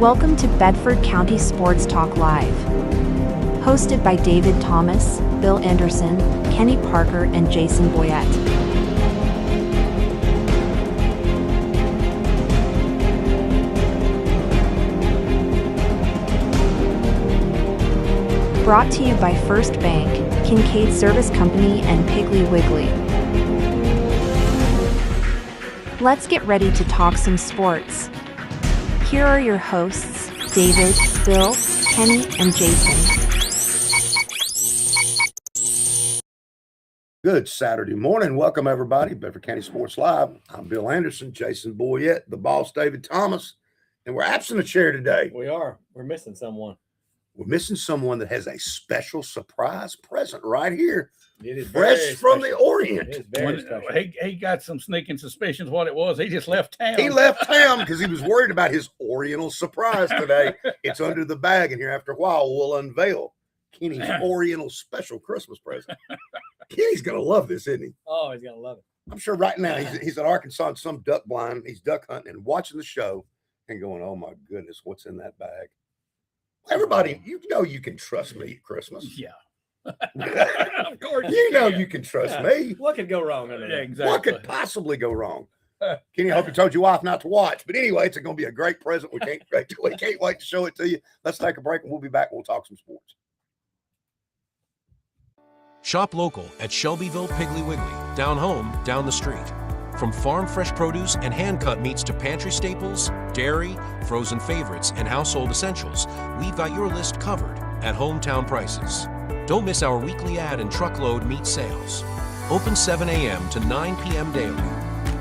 Welcome to Bedford County Sports Talk Live. Hosted by David Thomas, Bill Anderson, Kenny Parker, and Jason Boyette. Brought to you by First Bank, Kincaid Service Company, and Piggly Wiggly. Let's get ready to talk some sports. Here are your hosts, David, Bill, Kenny, and Jason. Good Saturday morning. Welcome, everybody. Bedford County Sports Live. I'm Bill Anderson, Jason Boyette, the boss, David Thomas, and we're absent a chair today. We are. We're missing someone. We're missing someone that has a special surprise present right here. It is fresh from the Orient. It is very special. He got some sneaking suspicions what it was. He just left town. He left town because he was worried about his Oriental surprise today. It's under the bag, and here after a while, we'll unveil Kenny's Oriental special Christmas present. Kenny's going to love this, isn't he? Oh, he's going to love it. I'm sure right now he's at Arkansas in some duck blind. He's duck hunting and watching the show and going, oh, my goodness, what's in that bag? Everybody, you know you can trust me at Christmas. Yeah. Of course. You know you can trust me. What could go wrong under that? Exactly. What could possibly go wrong? Kenny, I hope you told your wife not to watch. But anyway, it's going to be a great present. We can't wait to show it to you. Let's take a break and we'll be back. We'll talk some sports. Shop local at Shelbyville Piggly Wiggly. Down home, down the street. From farm fresh produce and hand-cut meats to pantry staples, dairy, frozen favorites, and household essentials, we've got your list covered at hometown prices. Don't miss our weekly ad and truckload meat sales. Open 7 a.m. to 9 p.m. daily.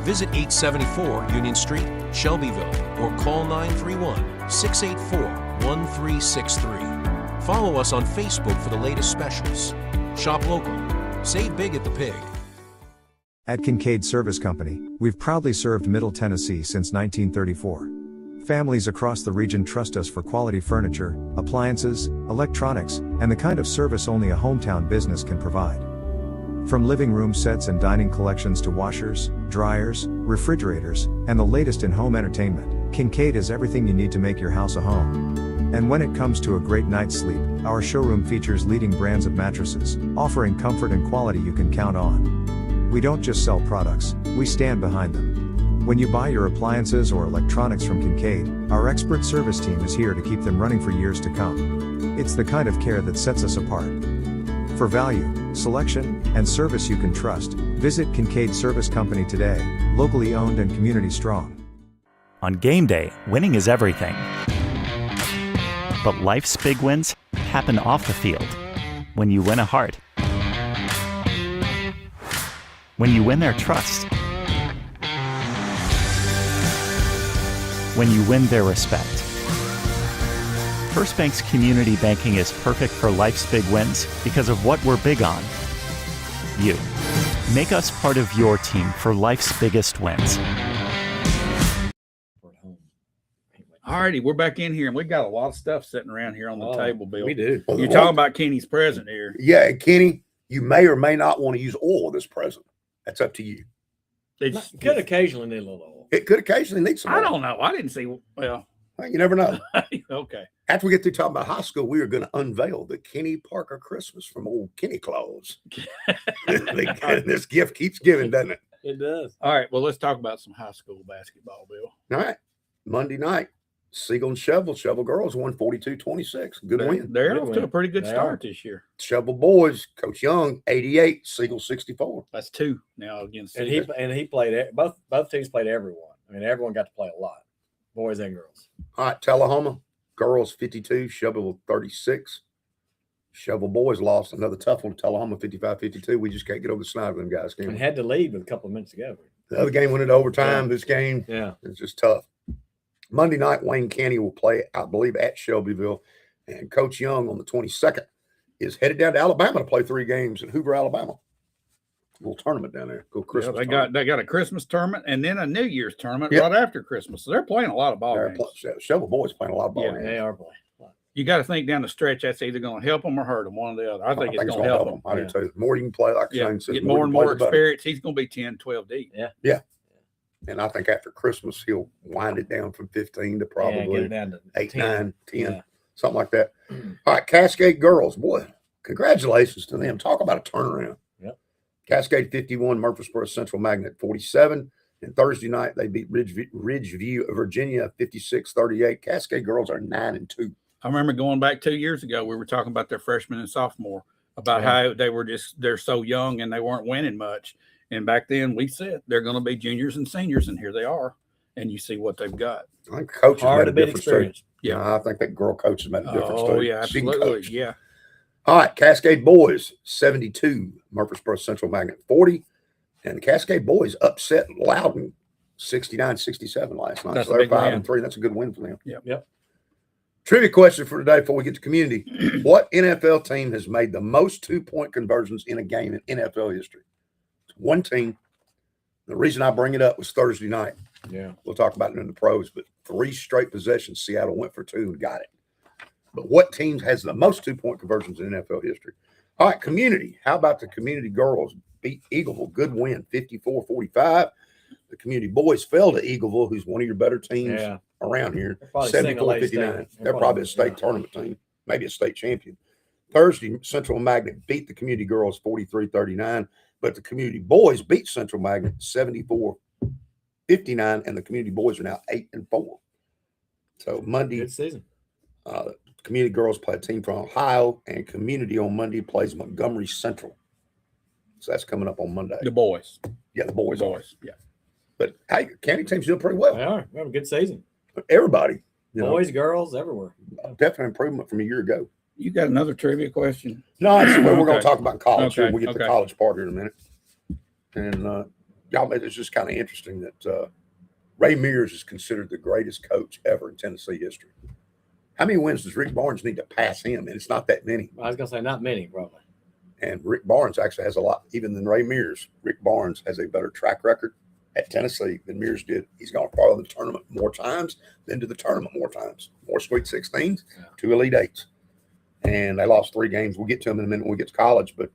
Visit 874 Union Street, Shelbyville, or call 931-684-1363. Follow us on Facebook for the latest specials. Shop local. Save big at the Pig. At Kincaid Service Company, we've proudly served Middle Tennessee since 1934. Families across the region trust us for quality furniture, appliances, electronics, and the kind of service only a hometown business can provide. From living room sets and dining collections to washers, dryers, refrigerators, and the latest in home entertainment, Kincaid has everything you need to make your house a home. And when it comes to a great night's sleep, our showroom features leading brands of mattresses, offering comfort and quality you can count on. We don't just sell products, we stand behind them. When you buy your appliances or electronics from Kincaid, our expert service team is here to keep them running for years to come. It's the kind of care that sets us apart. For value, selection, and service you can trust, visit Kincaid Service Company today, locally owned and community strong. On game day, winning is everything. But life's big wins happen off the field. When you win a heart. When you win their trust. When you win their respect. First Bank's community banking is perfect for life's big wins because of what we're big on. You. Make us part of your team for life's biggest wins. All righty, we're back in here, and we got a lot of stuff sitting around here on the table, Bill. We do. You're talking about Kenny's present here. Yeah, Kenny, you may or may not want to use oil with this present. That's up to you. Could occasionally need a little oil. It could occasionally need some oil. I don't know. I didn't see. Well, you never know. Okay. After we get through talking about high school, we are going to unveil the Kenny Parker Christmas from old Kenny Claus. This gift keeps giving, doesn't it? It does. All right. Well, let's talk about some high school basketball, Bill. All right. Monday night, Siegel and Shelbyville girls won 42-26. Good win. They're off to a pretty good start this year. Shelbyville boys, Coach Young, 88, Siegel 64. That's two now against. And he played both teams played everyone. I mean, everyone got to play a lot, boys and girls. All right, Tullahoma girls 52, Shelbyville 36. Shelbyville boys lost another tough one to Tullahoma 55-52. We just can't get over the snide of them guys. And had to lead with a couple of minutes to go. The other game went into overtime. This game, it's just tough. Monday night, Wayne County will play, I believe, at Shelbyville. And Coach Young on the 22nd is headed down to Alabama to play 3 games in Hoover, Alabama. A little tournament down there. Christmas. They got a Christmas tournament and then a New Year's tournament right after Christmas. So they're playing a lot of ball games. Shelbyville boys playing a lot of ball games. They are playing. You got to think down the stretch that's either going to help them or hurt them, one or the other. I think it's going to help them. I do too. The more you can play, like Shane said, get more and more experience. He's going to be 10, 12 deep. Yeah. And I think after Christmas, he'll wind it down from 15 to probably get it down to 8, 10. 9, 10, Yeah. something like that. All right, Cascade girls, boy, congratulations to them. Talk about a turnaround. Yep. Cascade 51, Murfreesboro Central Magnet 47. And Thursday night, they beat Ridgeview, Virginia 56-38. Cascade girls are 9-2. I remember going back 2 years ago, we were talking about their freshman and sophomore, about how they're so young and they weren't winning much. And back then we said they're going to be juniors and seniors, and here they are. And you see what they've got. I think coach has Hard made a to beat difference. experience. Yeah, I think that girl coach has made a difference. Oh, too. yeah, She can absolutely. coach. Yeah. All right, Cascade boys 72, Murfreesboro Central Magnet 40. And the Cascade boys upset Loudon 69-67 last night. That's So a they're big win. 5-3. That's a good win for them. Yep. Trivia question for today before we get to community. What NFL team has made the most 2-point conversions in a game in NFL history? It's one team. The reason I bring it up was Thursday night. Yeah. We'll talk about it in the pros, but 3 straight possessions, Seattle went for 2 and got it. But what team has the most 2-point conversions in NFL history? All right, community. How about the community girls beat Eagleville? Good win, 54-45. The community boys fell to Eagleville, who's one of your better teams around here, 74-59. They're probably a state tournament team, maybe a state champion. Thursday, Central Magnet beat the community girls 43-39, but the community boys beat Central Magnet 74-59, and the community boys are now 8-4. So Monday, Good season. Community girls play a team from Ohio, and community on Monday plays Montgomery Central. So that's coming up on Monday. The boys. Yeah, the boys. Yeah. But hey, county team's doing pretty well. They are. We have a good season. Everybody, Boys, girls, everywhere. definite improvement from a year ago. You got another trivia question? No, it's what we're going Okay. to talk about in college. Okay, We get to the okay. college part here in a minute. And y'all, it's just kind of interesting that Ray Mears is considered the greatest coach ever in Tennessee history. How many wins does Rick Barnes need to pass him? And it's not that many. I was going to say not many, probably. And Rick Barnes actually has a lot, even than Ray Mears. Rick Barnes has a better track record at Tennessee than Mears did. He's going to follow the tournament more times, been to the tournament more times, more Sweet 16s, 2 Elite 8s. And they lost 3 games. We'll get to them in a minute when we get to college, but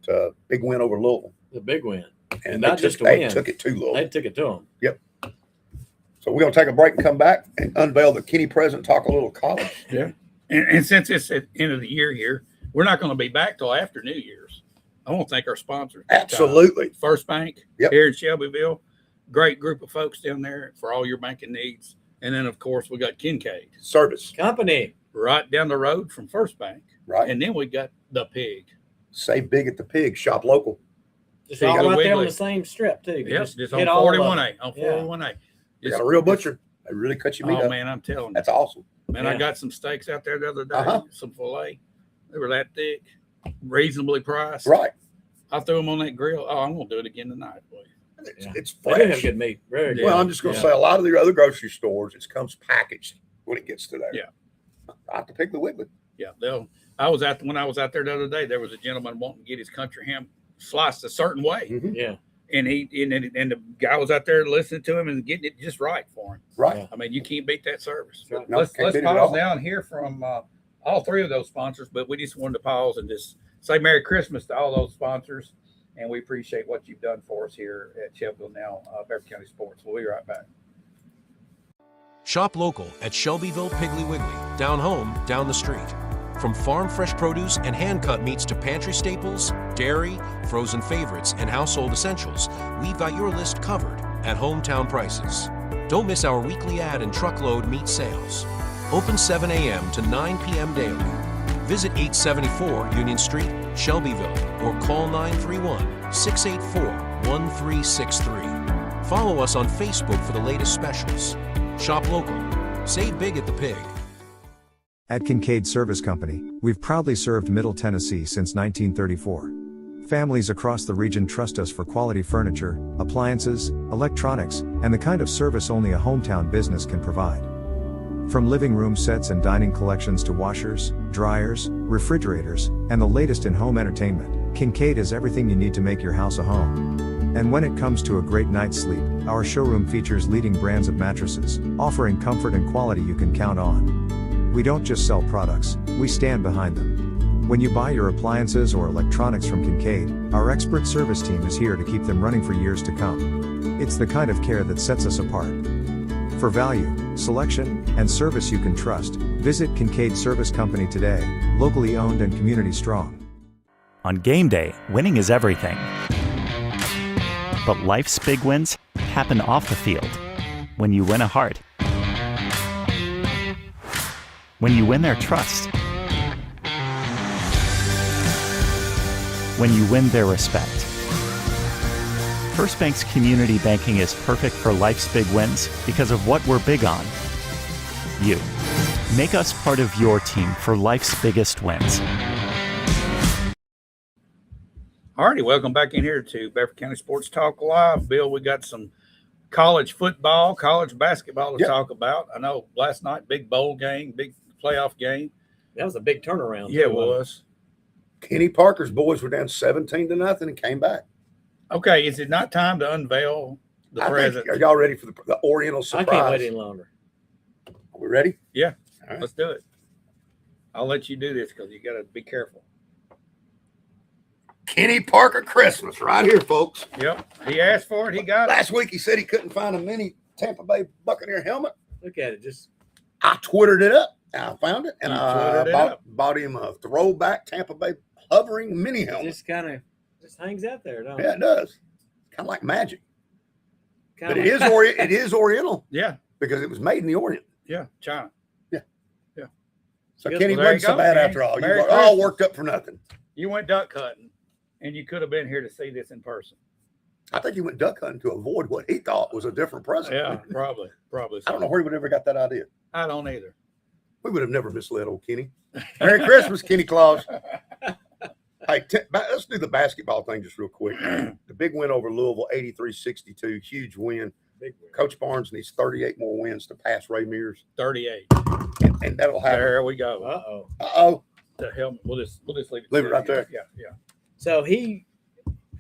big win over Louisville. The big win. And not they just a they win. took it to Louisville. They took it to them. Yep. So we're going to take a break and come back and unveil the Kenny present, talk a little college. Yeah. And since it's at the end of the year here, we're not going to be back till after New Year's. I want to thank our sponsors. Absolutely. First Bank Yep. here in Shelbyville. Great group of folks down there for all your banking needs. And then, of course, we got Kincaid Service. Company. right down the road from First Bank. Right. And then we got the Pig. Save big at the Pig. Shop local. Just So you all got a right there on Wiggly. the same strip, too. You Yes, just on hit all of 41A. them. On Yeah. 41A. You got a real butcher. They really cut your meat Oh, up. man, I'm telling you. That's awesome. Man, I Yeah. got some steaks out there the other day, Uh-huh. some filet. They were that thick, reasonably priced. Right. I threw them on that grill. Oh, I'm going to do it again tonight, boy. It's They do have fresh. good meat. Very good. Well, I'm just going to say a lot of the other grocery stores, it comes packaged when it gets to there. Yeah. I have to pick the Wiggly. Yeah, when I was out there the other day, there was a gentleman wanting to get his country ham sliced a certain way, Mhm. Yeah. and the guy was out there listening to him and getting it just right for him. Right. Yeah. I mean, you can't beat that service. Right. No, let's can't beat it at pause all. down here from all 3 of those sponsors, but we just wanted to pause and just say Merry Christmas to all those sponsors, and we appreciate what you've done for us here at Shelbyville now, Beverly County Sports. We'll be right back. Shop local at Shelbyville Piggly Wiggly, down home, down the street. From farm fresh produce and hand-cut meats to pantry staples, dairy, frozen favorites, and household essentials, we've got your list covered at hometown prices. Don't miss our weekly ad and truckload meat sales. Open 7 a.m. to 9 p.m. daily. Visit 874 Union Street, Shelbyville, or call 931-684-1363. Follow us on Facebook for the latest specials. Shop local. Save big at the Pig. At Kincaid Service Company, we've proudly served Middle Tennessee since 1934. Families across the region trust us for quality furniture, appliances, electronics, and the kind of service only a hometown business can provide. From living room sets and dining collections to washers, dryers, refrigerators, and the latest in home entertainment, Kincaid is everything you need to make your house a home. And when it comes to a great night's sleep, our showroom features leading brands of mattresses, offering comfort and quality you can count on. We don't just sell products, we stand behind them. When you buy your appliances or electronics from Kincaid, our expert service team is here to keep them running for years to come. It's the kind of care that sets us apart. For value, selection, and service you can trust, visit Kincaid Service Company today, locally owned and community strong. On game day, winning is everything. But life's big wins happen off the field. When you win a heart. When you win their trust. When you win their respect. First Bank's community banking is perfect for life's big wins because of what we're big on. You. Make us part of your team for life's biggest wins. Alrighty, welcome back in here to Bedford County Sports Talk Live. Bill, we got some college football, college basketball to talk about. I know last night, big bowl game, big playoff game. That was a big turnaround. Yeah, it was. Kenny Parker's boys were down 17-0 and came back. Okay, is it not time to unveil the present? Are y'all ready for the Oriental surprise? I can't wait any longer. Are we ready? Yeah, right. Let's do it. I'll let you do this because you got to be careful. Kenny Parker Christmas right here, folks. Yep, he asked for it. He got it. Last week he said he couldn't find a mini Tampa Bay Buccaneer helmet. Look at it. Just I twittered it up. I found it, and I bought him a throwback Tampa Bay hovering mini helmet. Just kind of hangs out there, don't it? Yeah, it does. Kind of like magic. Kinda But like it is Oriental. Yeah, because it was made in the Orient. yeah, China. Yeah. So Yes, Kenny well, there wasn't you so go, bad Kenny. after all. You Merry were all Christmas. worked up for nothing. You went duck hunting, and you could have been here to see this in person. I think he went duck hunting to avoid what he thought was a different present. Yeah, probably. I don't know where he would ever got that idea. I don't either. We would have never misled old Kenny. Merry Christmas, Kenny Claus. Hey, let's do the basketball thing just real quick. The big win over Louisville, 83-62, huge win. big win. Coach Barnes needs 38 more wins to pass Ray Mears, 38. and that'll happen. There we go. Uh-oh. Uh-oh. The helmet. We'll just leave it. Leave it right there. Yeah, yeah. So he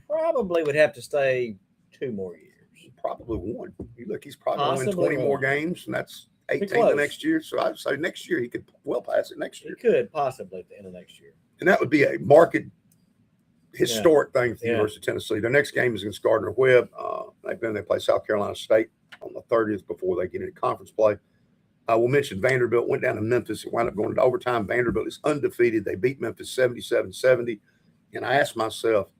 probably would have to stay 2 more years. Probably one. You look, he's probably going to win Possibly 20 more one. games, and that's 18 close. the next year. So I'd say next year he could well pass it next He year. could possibly at the end of next year. And that would be a market historic thing for the Yeah. University of Tennessee. Their next game is against Gardner Webb. They play South Carolina State on the 30th before they get into conference play. We'll mention Vanderbilt went down to Memphis and wound up going into overtime. Vanderbilt is undefeated. They beat Memphis 77-70. And I asked myself,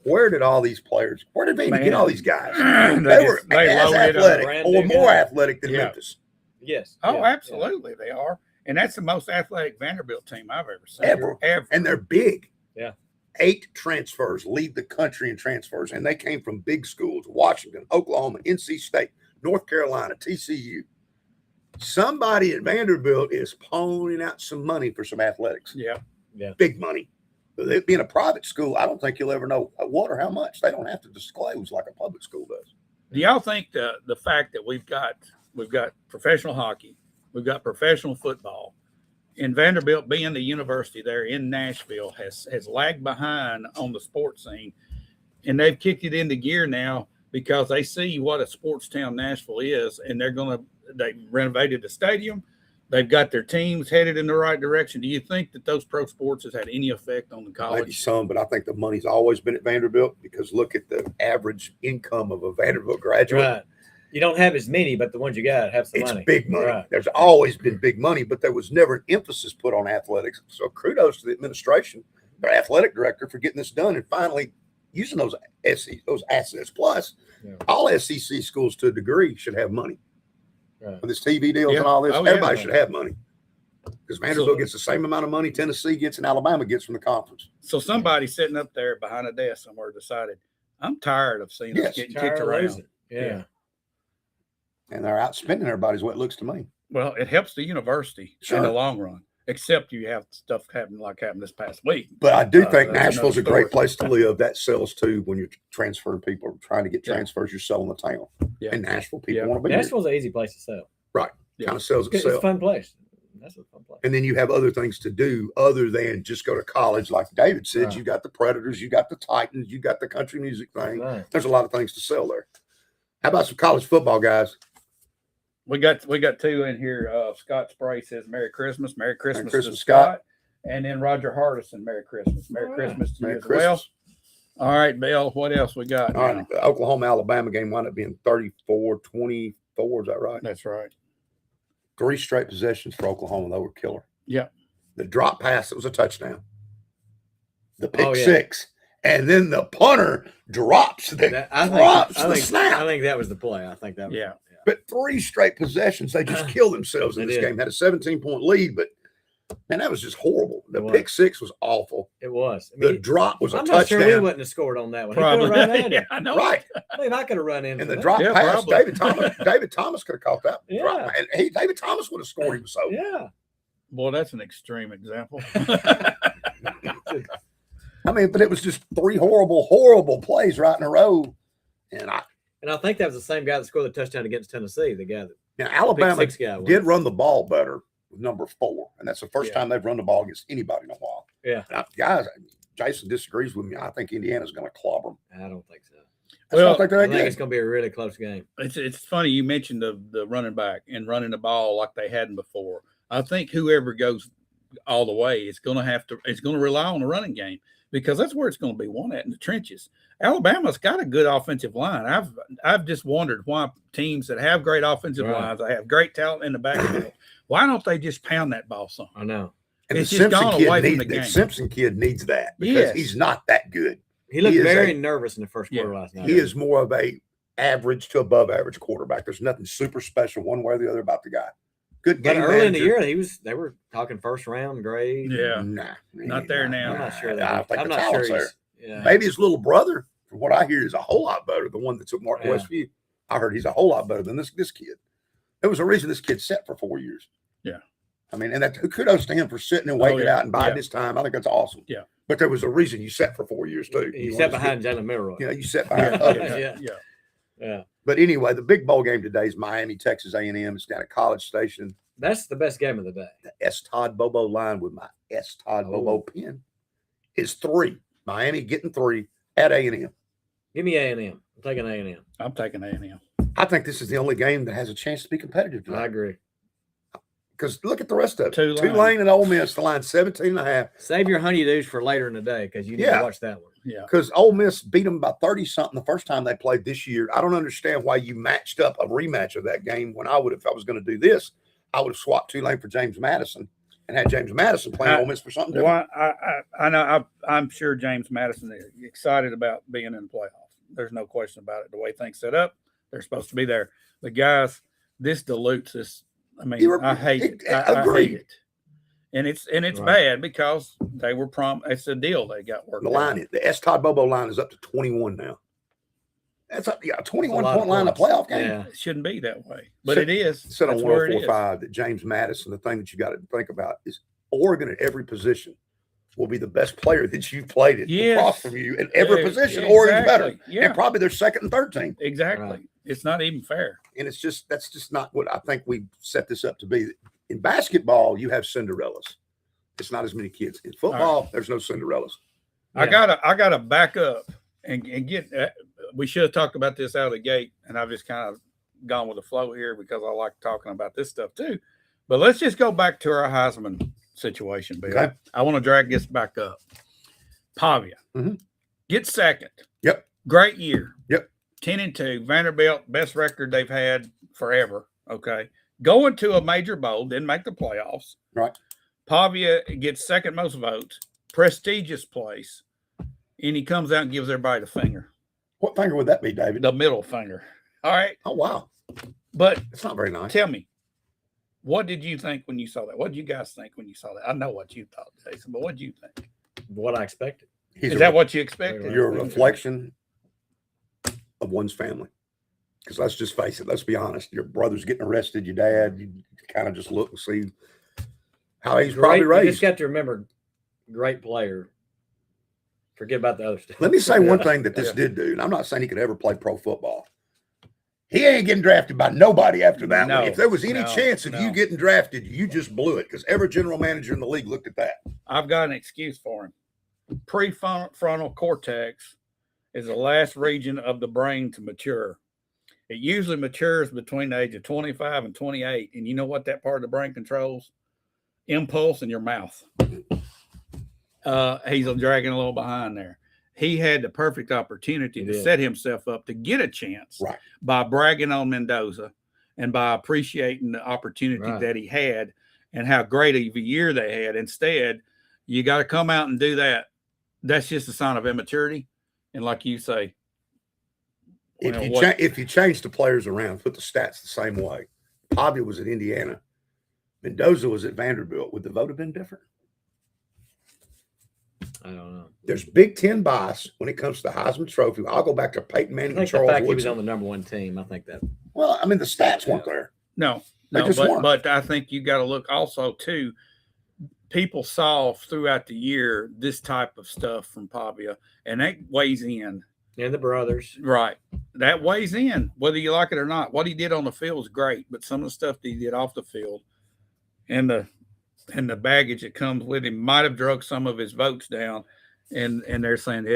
where did all these players, where did they even get all these guys? They were as athletic or more athletic than Memphis. Yes. Oh, yeah, absolutely, they are. And that's the most athletic Vanderbilt team I've ever seen. Ever. And they're big. Yeah. 8 transfers lead the country in transfers, and they came from big schools: Washington, Oklahoma, NC State, North Carolina, TCU. Somebody at Vanderbilt is pawning out some money for some athletics. Yeah. Big money. But it being a private school, I don't think you'll ever know what or how much. They don't have to disclose like a public school does. Do y'all think the fact that we've got professional hockey, we've got professional football, and Vanderbilt being the university there in Nashville has lagged behind on the sports scene, and they've kicked it into gear now because they see what a sports town Nashville is, and they renovated the stadium. They've got their teams headed in the right direction. Do you think that those pro sports has had any effect on the college? Maybe some, but I think the money's always been at Vanderbilt because look at the average income of a Vanderbilt graduate. Right. You don't have as many, but the ones you got have some It's money. big money. Right. There's always been big money, but there was never an emphasis put on athletics. So kudos to the administration, their athletic director, for getting this done and finally using those assets. Plus, all SEC schools to a degree should have money. Right. With this TV deals and all this, Oh, everybody should have money. Because Vanderbilt gets the same amount of money Tennessee gets and Alabama gets from the conference. So somebody sitting up there behind a desk somewhere decided, I'm tired of seeing us getting kicked around. Yeah. And they're outspending everybody is what it looks to me. Well, it helps the university in the long run, except you have stuff happened this past week. But I do think that's Nashville's a another great story. place to live. That sells too when you're transferring people or trying to get transfers, you're selling the town. Yeah. In Nashville, people want to be Nashville's an easy place to sell. right. Yeah. Kind of sells It's itself. a fun place. That's a fun place. And then you have other things to do other than just go to college. Like David said, Right. you got the Predators, you got the Titans, you got the country music thing. Right. There's a lot of things to sell there. How about some college football, guys? We got 2 in here. Scott Spray says Merry Christmas. Merry Christmas, Christmas, to Scott. And then Roger Hardison, Merry Christmas. Merry Christmas to Merry you as Christmas. well. All right, Bill, what else we got? All right, the Oklahoma-Alabama game wound up being 34-24. Is that right? That's right. 3 straight possessions for Oklahoma. They were killer. Yeah. The drop pass, it was a touchdown. The pick six. And then the punter drops the snap. I think that was the play. I think that was But 3 straight possessions, they just killed themselves in this game. Had a 17-point lead, but man, that was just horrible. The pick six was awful. It was. I mean, the drop was a touchdown. I'm not sure we wouldn't have scored on that one. Probably. He could have run in. Yeah, I know. Right. I mean, I could have run in. And the drop pass, probably. David Thomas could have caught that. Yeah. Drop, and David Thomas would have scored him. So Yeah. Boy, that's an extreme example. I mean, but it was just 3 horrible plays right in a row. And I think that was the same guy that scored the touchdown against Tennessee. The guy that now Alabama pick 6 guy did run the ball better with number 4, and that's the first time they've run the ball against anybody in a while. Yeah, guys, Jason disagrees with me. I think Indiana's going to clobber them. I don't think so. Well, I think it's going to be a really close game. It's funny you mentioned the running back and running the ball like they hadn't before. I think whoever goes all the way is going to rely on the running game, because that's where it's going to be won at, in the trenches. Alabama's got a good offensive line. I've just wondered why teams that have great offensive lines, they have great talent in the backfield, why don't they just pound that ball some? I know. And it's just gone away from the game. The Simpson kid needs that because he's not that good. He looked very nervous in the first quarter last night. He is more of a average to above average quarterback. There's nothing super special one way or the other about the guy. Good game. But early in the year, they were talking first round grade. Yeah. Nah, not there now. I'm not sure I think the talent's there. Yeah. Maybe his little brother, from what I hear, is a whole lot better. The one that took Martin Westview. I heard he's a whole lot better than this kid. There was a reason this kid sat for 4 years. Yeah. I mean, and that kudos to him for sitting and waiting out and biding his time. I think that's awesome. Yeah. But there was a reason you sat for 4 years too. You sat behind Jalen Milroy. You know, you sat behind others. Yeah. But anyway, the big bowl game today is Miami, Texas A&M. It's down at College Station. That's the best game of the day. The S. Todd Bobo line with my S. Todd Bobo pen is 3. Miami getting 3 at A&M. Give me A&M. I'm taking A&M. I'm taking A&M. I think this is the only game that has a chance to be competitive today. I agree. Because look at the rest of it. Tulane and Ole Miss, the line 17.5. Save your honeydews for later in the day because you need to watch that one. Yeah. Because Ole Miss beat them by 30-something the first time they played this year. I don't understand why you matched up a rematch of that game when I would have, if I was going to do this, I would have swapped Tulane for James Madison and had James Madison playing Ole Miss for something different. Well, I know. I'm sure James Madison is excited about being in the playoffs. There's no question about it. The way things set up, they're supposed to be there. But guys, this dilutes this. I mean, I hate it. I hate it. And it's bad because they were it's a deal they got worked. The line, the S. Todd Bobo line is up to 21 now. That's a 21-point line in a playoff game. Yeah. It shouldn't be that way, but it is. Said on 104.5 that James Madison, the thing that you got to think about is Oregon at every position will be the best player that you've played it across from you. In every position, Oregon's better. Yeah. And probably their second and third team. Exactly. Right. It's not even fair. And that's just not what I think we set this up to be. In basketball, you have Cinderellas. It's not as many kids. In football, there's no Cinderellas. Yeah. I gotta back up and get. We should have talked about this out of the gate, and I've just kind of gone with the flow here because I like talking about this stuff too. But let's just go back to our Heisman situation, Bill. Okay. I want to drag this back up. Pavia gets second. Yep. Great year. Yep. 10-2. Vanderbilt, best record they've had forever. Okay. Going to a major bowl, didn't make the playoffs. Right. Pavia gets second most votes, prestigious place, and he comes out and gives everybody the finger. What finger would that be, David? The middle finger. All right. Oh, wow. But it's not very nice. Tell me, what did you think when you saw that? What did you guys think when you saw that? I know what you thought, Jason, but what did you think? What I expected. Is that what you expected? You're a reflection of one's family. Because let's just face it. Let's be honest. Your brother's getting arrested. Your dad, you kind of just look and see how he's probably raised. You just got to remember, great player. Forget about the other stuff. Let me say one thing that this did do, and I'm not saying he could ever play pro football. He ain't getting drafted by nobody after that one. If there was any chance of you getting drafted, you just blew it because every general manager in the league looked at that. I've got an excuse for him. Prefrontal cortex is the last region of the brain to mature. It usually matures between the age of 25 and 28. And you know what that part of the brain controls? Impulse in your mouth. He's dragging a little behind there. He had the perfect opportunity to set himself up to get a chance by bragging on Mendoza and by appreciating the opportunity that he had and how great of a year they had. Instead, you got to come out and do that. That's just a sign of immaturity. And like you say, if you change the players around, put the stats the same way. Pavia was at Indiana. Mendoza was at Vanderbilt. Would the vote have been different? I don't know. There's Big Ten bias when it comes to the Heisman Trophy. I'll go back to Peyton Manning and Charles Woodson. He was on the number 1 team. I think that. Well, I mean, the stats weren't there. No, but I think you got to look also too. People saw throughout the year this type of stuff from Pavia, and that weighs in. And the brothers, right? That weighs in, whether you like it or not. What he did on the field is great, but some of the stuff that he did off the field, and the baggage that comes with him might have drug some of his votes down. And they're saying,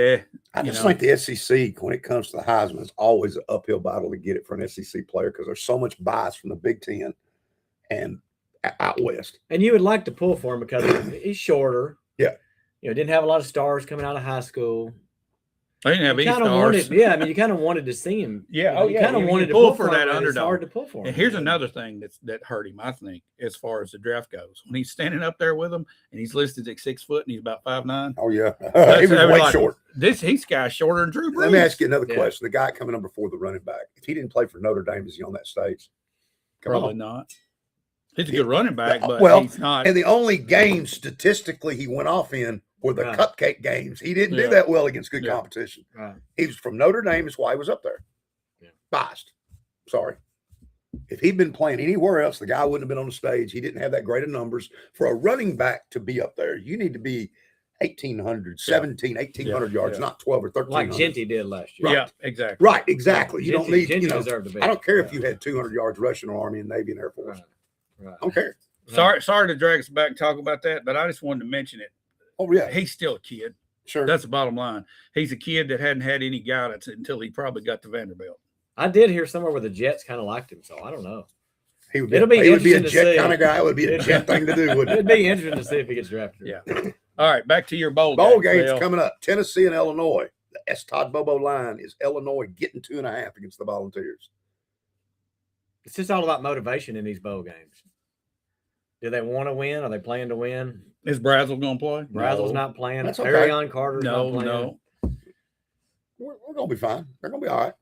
I just think the SEC, when it comes to the Heisman, is always an uphill battle to get it for an SEC player because there's so much bias from the Big Ten and out west. And you would like to pull for him because he's shorter. Yeah. Didn't have a lot of stars coming out of high school. They didn't have any stars. You kind of wanted to see him. Yeah. You kind of wanted to pull for that underdog. It's hard to pull for him. And here's another thing that hurt him, I think, as far as the draft goes. When he's standing up there with him and he's listed at 6 foot and he's about 5'9". Oh, yeah. He was way short. He's guy shorter than Drew Brees. Let me ask you another question. The guy coming up before the running back, if he didn't play for Notre Dame, is he on that stage? Probably not. He's a good running back, but he's not. And the only games statistically he went off in were the cupcake games. He didn't do that well against good competition. Right. He was from Notre Dame. That's why he was up there. Yeah. Biased. Sorry. If he'd been playing anywhere else, the guy wouldn't have been on the stage. He didn't have that great of numbers. For a running back to be up there, you need to be 1,800, 1,800 yards, not 12 or 13. Like Genty did last year. Right. Yeah, exactly. Right, exactly. You don't need, deserved to be. I don't care if you had 200 yards rushing in Army and Navy and Air Force. Right. I don't care. Sorry to drag us back and talk about that, but I just wanted to mention it. Oh, yeah. He's still a kid. Sure. That's the bottom line. He's a kid that hadn't had any guidance until he probably got to Vanderbilt. I did hear somewhere where the Jets kind of liked him, so I don't know. He would be a Jet kind of guy. It would be a Jet thing to do, wouldn't it? It'd be interesting to see if he gets drafted. Yeah. All right, back to your bowl games coming up. Tennessee and Illinois. The S. Todd Bobo line is Illinois getting 2.5 against the Volunteers. It's just all about motivation in these bowl games. Do they want to win? Are they playing to win? Is Brazzell going to play? Brazzell's not playing. That's okay. Arion Carter's not playing. No. We're going to be fine. They're going to be all right.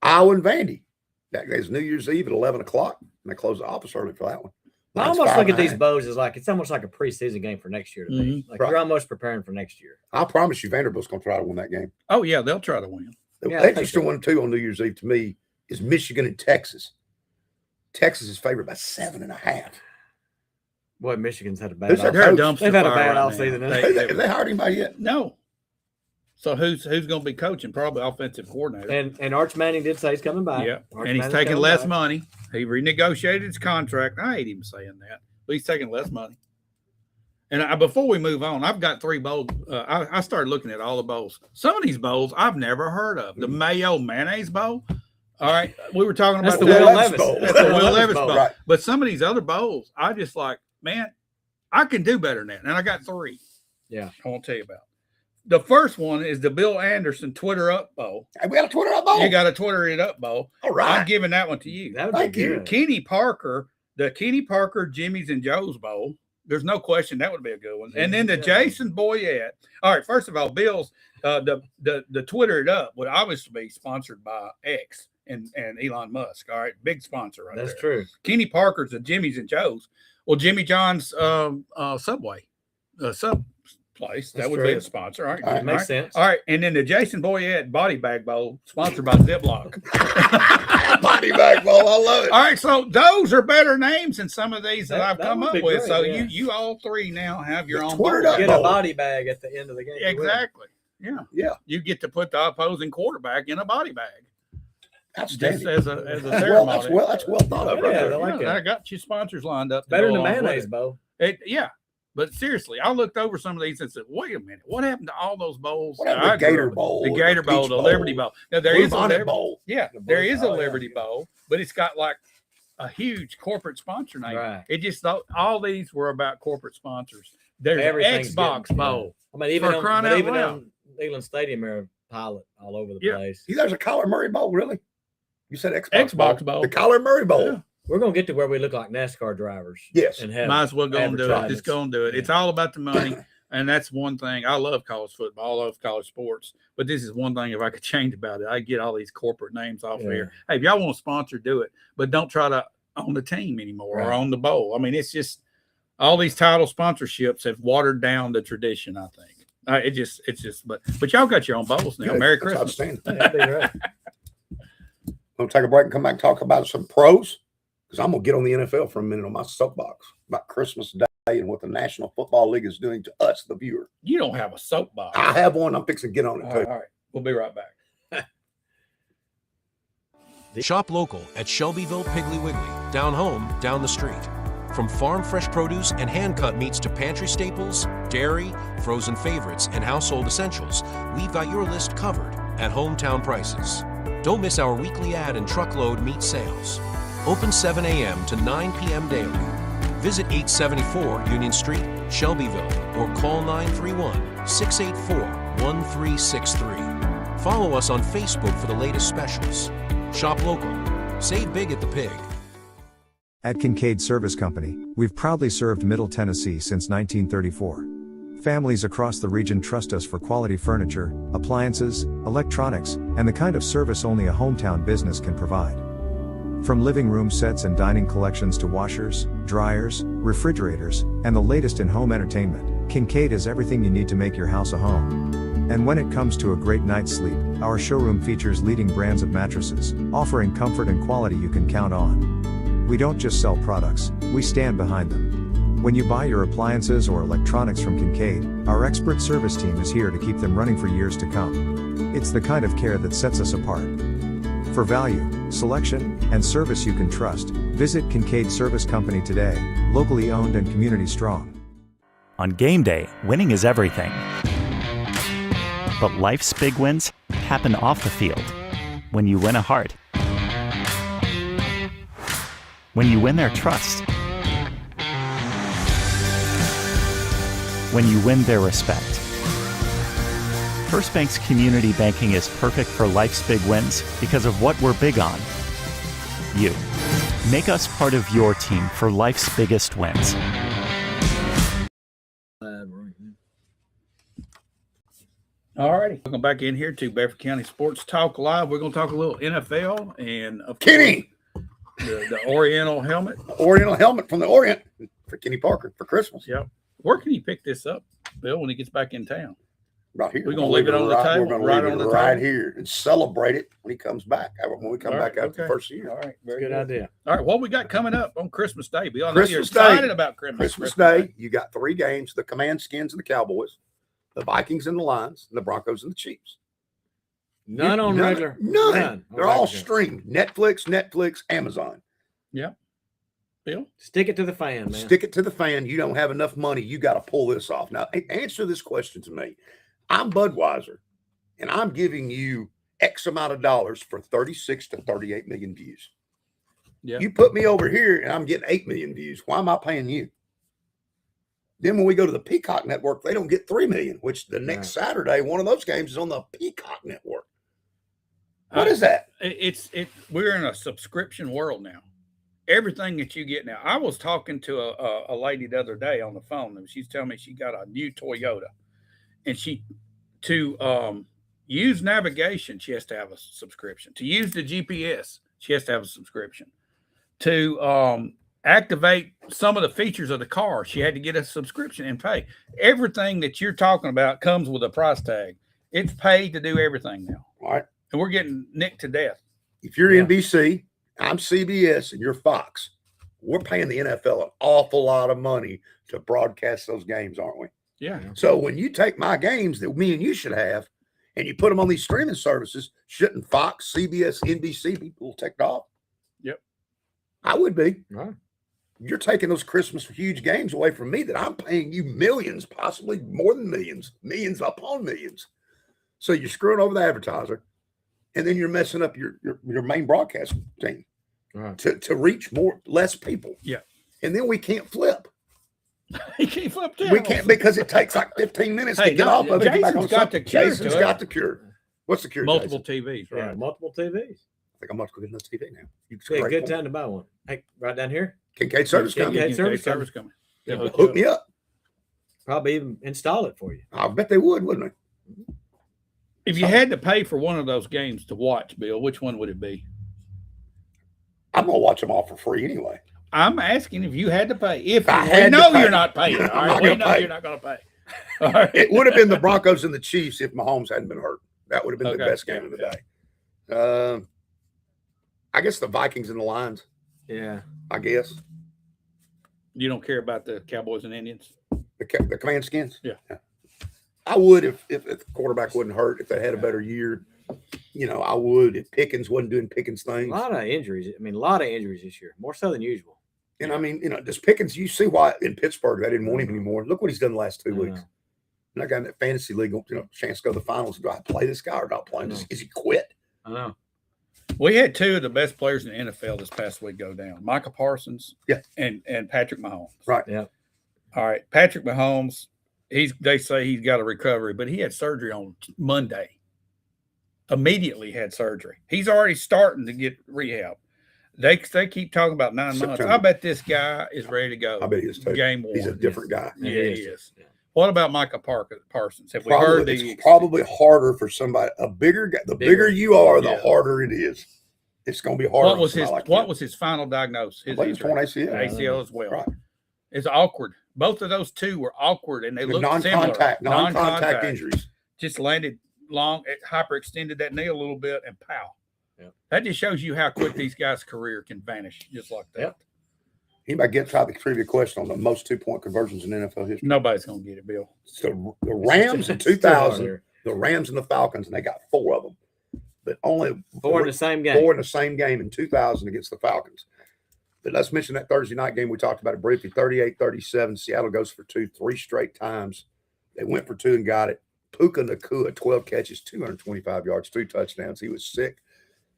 Iowa and Vandy. That is New Year's Eve at 11 o'clock. And they close the office early for that one. I almost look at these bows as like, it's almost like a preseason game for next year to me. Like you're almost preparing for next year. I promise you Vanderbilt's going to try to win that game. Oh, yeah, they'll try to win. The interesting one, too, on New Year's Eve to me is Michigan and Texas. Texas is favored by 7.5. Boy, Michigan's had a bad They've had a bad offseason. Have they hired anybody yet? No. So who's going to be coaching? Probably offensive coordinator. And Arch Manning did say he's coming back. Yeah, and he's taking less money. He renegotiated his contract. I hate him saying that, but he's taking less money. And before we move on, I've got 3 bowls. I started looking at all the bowls. Some of these bowls I've never heard of. The Mayo Mayonnaise Bowl. All right, we were talking about the Will Levis Bowl. That's the Will Levis Bowl. Right. But some of these other bowls, I just like, man, I can do better than that. And I got 3. Yeah, I won't tell you about. The first one is the Bill Anderson Twitter Up Bowl. We got a Twitter Up Bowl. You got a Twitter It Up Bowl. All right. I'm giving that one to you. That would be good. Kenny Parker, the Kenny Parker, Jimmy's and Joe's Bowl. There's no question that would be a good one. And then the Jason Boyette. All right, first of all, Bill's the Twitter It Up would obviously be sponsored by X and Elon Musk. All right, big sponsor right there. That's true. Kenny Parker's the Jimmy's and Joe's. Well, Jimmy John's Subway, sub place. That would be a sponsor. All right. Makes sense. All right. And then the Jason Boyette Body Bag Bowl, sponsored by Ziploc. Body Bag Bowl. I love it. All right. So those are better names than some of these that I've come up with. Great, so yeah. you all 3 now have your own Twitter bowl. Get a body bag at the end of the game. Exactly. Yeah. Yeah. You get to put the opposing quarterback in a body bag. Outstanding. Just as a ceremony. That's well thought of. Yeah, Right I like that. I got your sponsors lined up. Better than the mayonnaise bowl. Yeah. But seriously, I looked over some of these and said, wait a minute, what happened to all those bowls? What happened to the Gator Bowl? The Gator Bowl, the Liberty Bowl. Now, there is a Liberty Bowl. Yeah, there is a Liberty Bowl, but it's got like a huge corporate sponsor name. Right. It just thought all these were about corporate sponsors. There's Everything's Xbox getting- Bowl. I mean, even For on, crying but out even loud. on Neyland Stadium, they're pilot all over the Yeah. place. There's a Kyler Murray Bowl, really? You said Xbox Bowl. The Kyler Murray Bowl. Yeah. We're gonna get to where we look like NASCAR drivers. Yes. and have Might as well go and do it. Just advertisements. go and do it. Yeah. It's all about the money. And that's one thing. I love college football. I love college sports. But this is one thing, if I could change about it, I get all these corporate names off Yeah. here. Hey, if y'all want to sponsor, do it. But don't try to own the team anymore or Right. own the bowl. I mean, it's just all these title sponsorships have watered down the tradition, I think. But y'all got your own bowls now. Good. Merry That's Christmas. outstanding. Yeah, that'd be great. We'll take a break and come back and talk about some pros, because I'm going to get on the NFL for a minute on my soapbox about Christmas Day and what the National Football League is doing to us, the viewer. You don't have a soapbox. I have one. I'm fixing to get on it, All too. right, all right. We'll be right back. Shop local at Shelbyville Piggly Wiggly, down home, down the street. From farm fresh produce and hand-cut meats to pantry staples, dairy, frozen favorites, and household essentials, we've got your list covered at hometown prices. Don't miss our weekly ad and truckload meat sales. Open 7 a.m. to 9 p.m. daily. Visit 874 Union Street, Shelbyville, or call 931-684-1363. Follow us on Facebook for the latest specials. Shop local. Save big at the Pig. At Kincaid Service Company, we've proudly served Middle Tennessee since 1934. Families across the region trust us for quality furniture, appliances, electronics, and the kind of service only a hometown business can provide. From living room sets and dining collections to washers, dryers, refrigerators, and the latest in home entertainment, Kincaid has everything you need to make your house a home. And when it comes to a great night's sleep, our showroom features leading brands of mattresses, offering comfort and quality you can count on. We don't just sell products, we stand behind them. When you buy your appliances or electronics from Kincaid, our expert service team is here to keep them running for years to come. It's the kind of care that sets us apart. For value, selection, and service you can trust, visit Kincaid Service Company today, locally owned and community strong. On game day, winning is everything. But life's big wins happen off the field. When you win a heart. When you win their trust. When you win their respect. First Bank's community banking is perfect for life's big wins because of what we're big on. You. Make us part of your team for life's biggest wins. All righty. Welcome back in here to Bedford County Sports Talk Live. We're going to talk a little NFL and, of Kenny! course, the Oriental helmet. Oriental helmet from the Orient for Kenny Parker for Christmas. Yep. Where can he pick this up, Bill, when he gets back in town? Right here. We're gonna leave it on the table, We're going right to leave on it the right table? here and celebrate it when he comes back. When we come All back right, after the okay. first year. All right. Very Good idea. All right. What we got coming up on Christmas Day, Bill? I know you're Christmas Day. excited about Christmas Day, you got 3 games: the Command Skins and the Cowboys, the Vikings and the Lions, and the Broncos and the Chiefs. None on regular. None. They're all regular. streamed. Netflix, Amazon. Yep. Bill? Stick it to the fan, man. Stick it to the fan. You don't have enough money. You got to pull this off. Now, answer this question to me. I'm Budweiser, and I'm giving you X amount of dollars for 36 to 38 million views. Yeah. You put me over here, and I'm getting 8 million views. Why am I paying you? Then when we go to the Peacock Network, they don't get 3 million, which the next Saturday, one of those games is on the Peacock Network. What is that? We're in a subscription world now. Everything that you get now. I was talking to a lady the other day on the phone, and she's telling me she got a new Toyota, and to use navigation, she has to have a subscription. To use the GPS, she has to have a subscription. To activate some of the features of the car, she had to get a subscription and pay. Everything that you're talking about comes with a price tag. It's paid to do everything now. All right. And we're getting nicked to death. If you're NBC, I'm CBS, and you're Fox, we're paying the NFL an awful lot of money to broadcast those games, aren't we? Yeah. So when you take my games that me and you should have, and you put them on these streaming services, shouldn't Fox, CBS, NBC be ticked off? Yep. I would be. Right. You're taking those Christmas huge games away from me that I'm paying you millions, possibly more than millions upon millions. So you're screwing over the advertiser, and then you're messing up your main broadcast team Right. to reach less people. Yeah. And then we can't flip. He can't flip channels. We can't because it takes like 15 minutes to get off of it. Get back on something. Jason's got the cure. What's the cure? Multiple Jason? TVs, right? Yeah, multiple TVs. I think I'm about to go get another TV now. Yeah, good time to buy one. Hey, right down here. Kincaid Service Company. Kincaid Service coming. Yeah, Hook me up. Probably even install it for you. I bet they would, wouldn't they? If you had to pay for one of those games to watch, Bill, which one would it be? I'm gonna watch them all for free anyway. I'm asking if you had to pay. If I we had to know pay. you're not paying, all I'm right? not We gonna know pay. you're not going to pay. All right. It would have been the Broncos and the Chiefs if Mahomes hadn't been hurt. That would have been the Okay. best game of the day. I guess the Vikings and the Lions. Yeah. I guess You don't care about the Cowboys and Indians? the Command Skins. Yeah. I would if the quarterback wasn't hurt. If they had a better year, I would. If Pickens wasn't doing Pickens A things. lot of injuries. I mean, a lot of injuries this year, more so than usual. And I mean, does Pickens? You see why in Pittsburgh they didn't want him anymore. Look what he's done the last 2 weeks. And I got in that fantasy league, chance to go to the finals. Do I play this guy or not play him? Is he quit? I know. We had two of the best players in the NFL this past week go down: Micah Parsons, and Patrick Mahomes. Right. Yeah. All right, Patrick Mahomes. They say he's got a recovery, but he had surgery on Monday. Immediately had surgery. He's already starting to get rehab. They keep talking about 9 months. September. I bet this guy is ready to go. I bet he is too. Game one. He's a different guy. Yeah, he is. Yeah. What about Micah Parsons? Have we heard It's probably harder for somebody. A bigger guy. The bigger you are, the harder it is. It's going to be harder. What was his final diagnosis? His injury? Torn ACL. ACL as well. Right. It's awkward. Both of those two were awkward, and they looked non-contact similar. Injuries. Just landed long, it hyperextended that knee a little bit, and pow. Yep. That just shows you how quick these guys' career can vanish, just like that. Yep. Anybody get the trivia question on the most 2-point conversions in NFL history? Nobody's going to get it, Bill. So the Rams in 2000, the Rams and the Falcons, and they got 4 of them, but only 4 in the same game. 4 in the same game in 2000 against the Falcons. But let's mention that Thursday night game. We talked about it briefly. 38-37. Seattle goes for 2 3 straight times. They went for 2 and got it. Puka Nacua, 12 catches, 225 yards, 2 touchdowns. He was sick.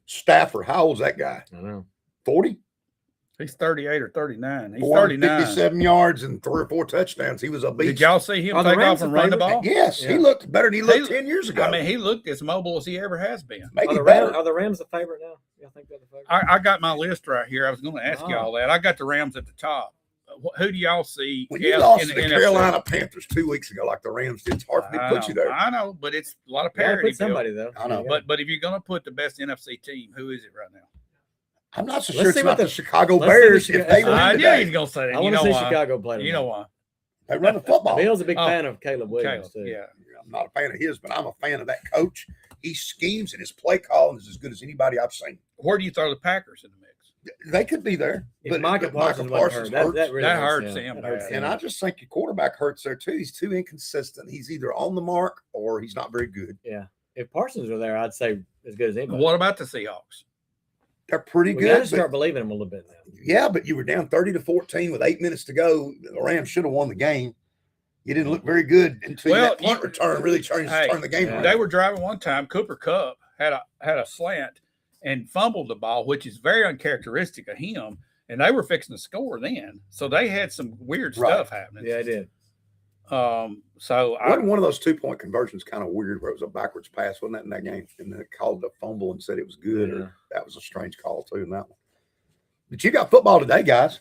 Stafford, how old's that guy? I know. 40? He's 38 or 39. He's 39. 57 yards and 3 or 4 touchdowns. He was a beast. Did y'all see him take off and run the ball? Yes, he looked better than he looked 10 years ago. I mean, he looked as mobile as he ever has been. Maybe Are the Rams the favorite now? Y'all think they're the favorite? I got my list right here. I was going to ask y'all that. I got the Rams at the top. Who do y'all see? When you lost to the Carolina Panthers 2 weeks ago, like the Rams did, it's hard for me to put you there. I know, but it's a lot of Gotta parity. put somebody though. I know. But if you're going to put the best NFC team, who is it right now? I'm not so Let's sure see it's what not the the- Chicago let's see the Bears if Chicago- they win I knew today. he was going to say that. I You want know to see why? Chicago play. You know why? They run the football. Bill's a big Oh. fan of Caleb Williams Caleb, too. yeah. I'm not a fan of his, but I'm a fan of that coach. He schemes and his play calling is as good as anybody I've seen. Where do you throw the Packers in the mix? They could be there, If but Micah Parsons wasn't hurt, that really That hurts him. him That hurts bad. and I just think your quarterback hurts there too. He's too inconsistent. He's either on the mark or he's not very good. Yeah. If Parsons were there, I'd say as good as anybody. What about the Seahawks? They're pretty We got to good. start believing him a little bit now. Yeah, but you were down 30-14 with 8 minutes to go. The Rams should have won the game. You didn't look very good until that punt return really turned the game around. They were driving one time. Cooper Kupp had a slant and fumbled the ball, which is very uncharacteristic of him. And they were fixing to score then, so they had some weird stuff happening. Yeah, I did. So wasn't one of those 2-point conversions kind of weird where it was a backwards pass, wasn't that in that game? And then it called a fumble and said it was good, or that was a strange call too in that one. But you got football today, guys.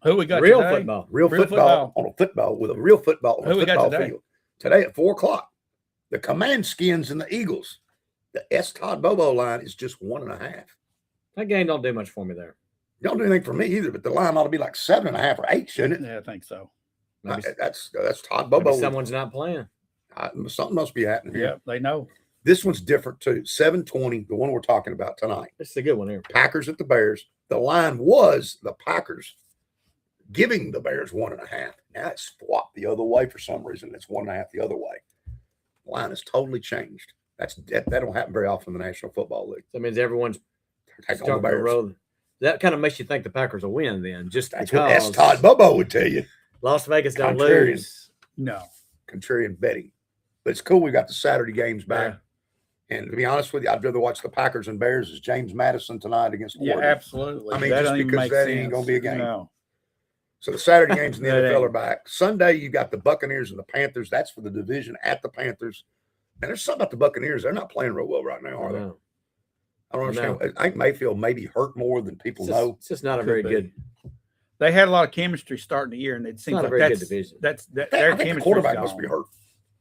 Who we got Real today? football. Real football on a football with a real football on Who a we got football today? field. Today at 4:00. The Command Skins and the Eagles. The S. Todd Bobo line is just 1.5. That game don't do much for me there. Don't do anything for me either, but the line ought to be like 7.5 or 8, shouldn't it? Yeah, I think so. Maybe, That's Todd maybe Bobo. someone's not playing. Something must be happening here. Yeah, they know. This one's different too. 7:20, the one we're talking about tonight. This is a good one here. Packers at the Bears. The line was the Packers giving the Bears 1.5. Now it's swapped the other way for some reason. It's 1.5 the other way. The line has totally changed. That don't happen very often in the National Football League. That means everyone's Take on the starting to Bears. roll. That kind of makes you think the Packers will win then, just That's what because S. Todd Bobo would tell you. Las Vegas don't Contrarian. lose. No. Contrarian betting. But it's cool we got the Saturday games back. And to be honest with you, I'd rather watch the Packers and Bears as James Madison tonight against Yeah, Oregon. absolutely. I mean, that just don't even because make that sense. ain't gonna be a game. No. So the Saturday games in the That NFL ain't- are back. Sunday, you got the Buccaneers and the Panthers. That's for the division at the Panthers. And there's something about the Buccaneers. They're not playing real well right now, are they? No. I don't No. understand. I think Mayfield maybe hurt more than people know. It's just not a Could very be. good. They had a lot of chemistry starting the year, and it seems not a like very good that's division. Their I think the chemistry. quarterback must be hurt.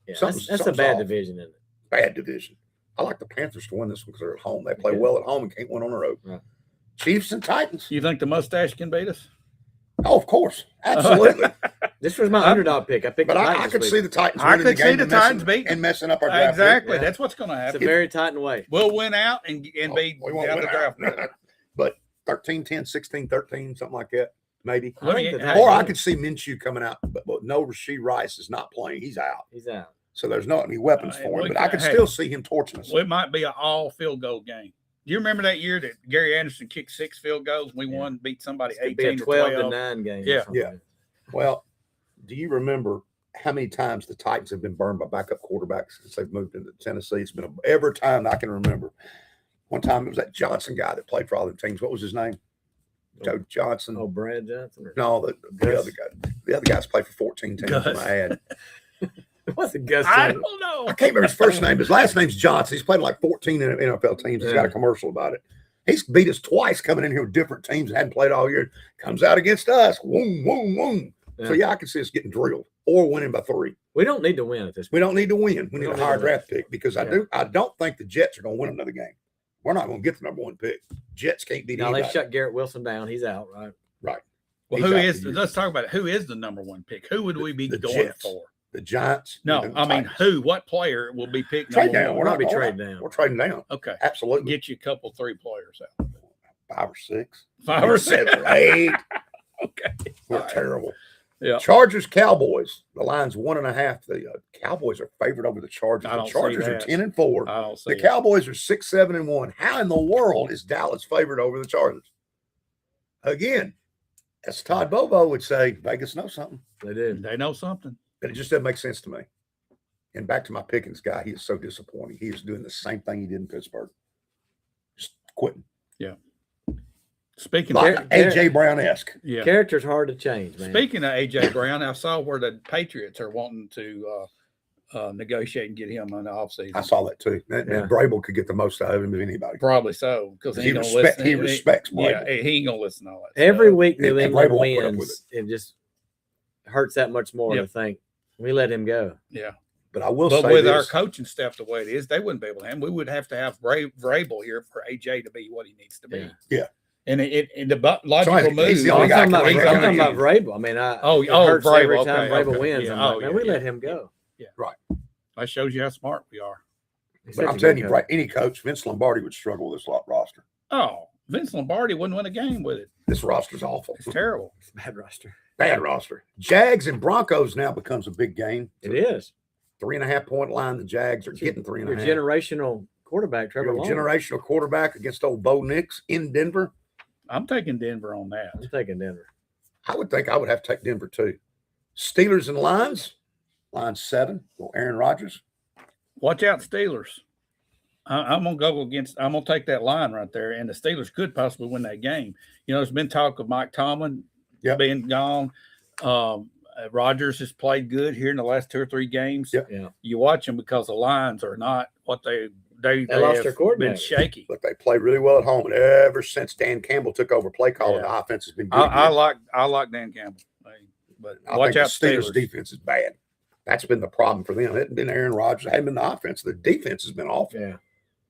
Yeah, Something's- that's a something's bad off. division, isn't it? Bad division. I like the Panthers to win this one because they're at home. They play Okay. well at home and can't win on the road. Right. Chiefs and Titans. You think the mustache can beat us? Oh, of course. Absolutely. This was my underdog pick. I picked But the I Titans could this see week. the Titans I winning could the see game the and Titans messing- beating and messing up our draft pick. Exactly. Yeah. That's what's going to It's a happen. very Titan way. We'll win out and be We won't down win the draft. out. But 13-10, 16-13, something like that, maybe. I think me- the Hey, Titans Or I win. could see Minshew coming out, but no, Rasheed Rice is not playing. He's out. He's out. So there's not any weapons for him. we But I can- could hey. still see him torching us. Well, it might be an all field goal game. Do you remember that year that Gary Anderson kicked 6 field goals? We Yeah. won, beat somebody It's gonna be a 18-12. 12-9 game. or Yeah. something. Yeah. Well, do you remember how many times the Titans have been burned by backup quarterbacks since they've moved into Tennessee? It's been every time I can remember. One time it was that Johnson guy that played for all the teams. What was his name? Joe Johnson. Oh, Brad Johnson. No, the Gus. other guy. The other guy's played for 14 teams. Gus. In my ad. What's the Gus? I Johnson? don't know. I can't remember his first name. His last name's Johnson. He's played like 14 NFL teams. He's got a Yeah. commercial about it. He's beat us twice coming in here with different teams and hadn't played all year. Comes out against us. Boom, boom, boom. So, Yeah. yeah, I can see us getting drilled or winning by 3. We don't need to win at this We point. don't need to win. We We need a don't need higher to win. draft pick because Yeah. I don't think the Jets are going to win another game. We're not going to get the number 1 pick. Jets can't beat Now they anybody. shut Garrett Wilson down. He's out, right? Right. Well, He's who out is? for years. Let's talk about it. Who is the number 1 pick? Who would we be The going Jets. for? The Giants. No, and the I mean Titans. who? What player will be picked? Trade number down. one? We're We'll not be going trading down. down. We're trading down. Okay, Absolutely. get you a couple 3 players out. 5 or 6. 5 or 6. 7 or 8. Okay, We're All right. terrible. Yeah. Chargers, Cowboys. The line's 1.5. The Cowboys are favored over the Chargers. I The don't see Chargers are that. 10-4. I don't see The it. Cowboys are 6-7-1. How in the world is Dallas favored over the Chargers? Again, as Todd Bobo would say, Vegas knows something, They did. They know something. but it just doesn't make sense to me. And back to my Pickens guy, he is so disappointing. He is doing the same thing he did in Pittsburgh, just quitting, Speaking like of, AJ Brown-esque. yeah. Character's hard to change, man. Speaking of AJ Brown, I saw where the Patriots are wanting to negotiate and get him on the offseason. I saw that too. And Yeah. Brable could get the most out of him of anybody. Probably so because He he ain't gonna respect- listen. he respects Yeah, Brable. he ain't gonna listen to all that. Every stuff. week New And England Vrabel won't put up with wins, it just hurts that much more Yep. to think we let him go. Yeah, But I will but say with our this. coaching staff the way it is, they wouldn't be able to handle. We would have to have Vrabel here for AJ to be what he needs to be. Yeah. Yeah. And the logical he's move. the only I'm guy talking that about, can I'm make talking it. about Vrabel. I mean, it Oh, hurts Vrabel, every okay, time Vrabel okay. wins. Yeah, I'm oh, like, man, yeah, we let yeah, him go. That shows you how smart we are. He's But such I'm a telling good you, coach. right, any coach, Vince Lombardi would struggle with this roster. Oh, Vince Lombardi wouldn't win a game with it. This roster's awful. It's terrible. It's a bad roster. Bad roster. Jags and Broncos now becomes a big game. It is. 3.5 point line. The Jags are getting Your 3.5. generational quarterback, Trevor Your Lawrence. generational quarterback against old Bo Nix in Denver. I'm taking Denver on that. I'm taking Denver. I would think I would have to take Denver too. Steelers and Lions. Lions 7. Well, Aaron Rodgers. Watch out, Steelers. I'm gonna go against. I'm gonna take that line right there, and the Steelers could possibly win that game. You know, there's been talk of Mike Tomlin Yep. being gone. Rodgers has played good here in the last 2 or 3 games. Yep. Yeah. You watch them because the Lions are not what they lost have their coordinator. been shaky. But they play really well at home. And ever since Dan Campbell took over play calling, Yeah. the offense has been good. I again. like Dan Campbell, but I watch think out, the Steelers' Steelers. defense is bad. That's been the problem for them. It hasn't been Aaron Rodgers. It hasn't been the offense. The defense has been awful. Yeah.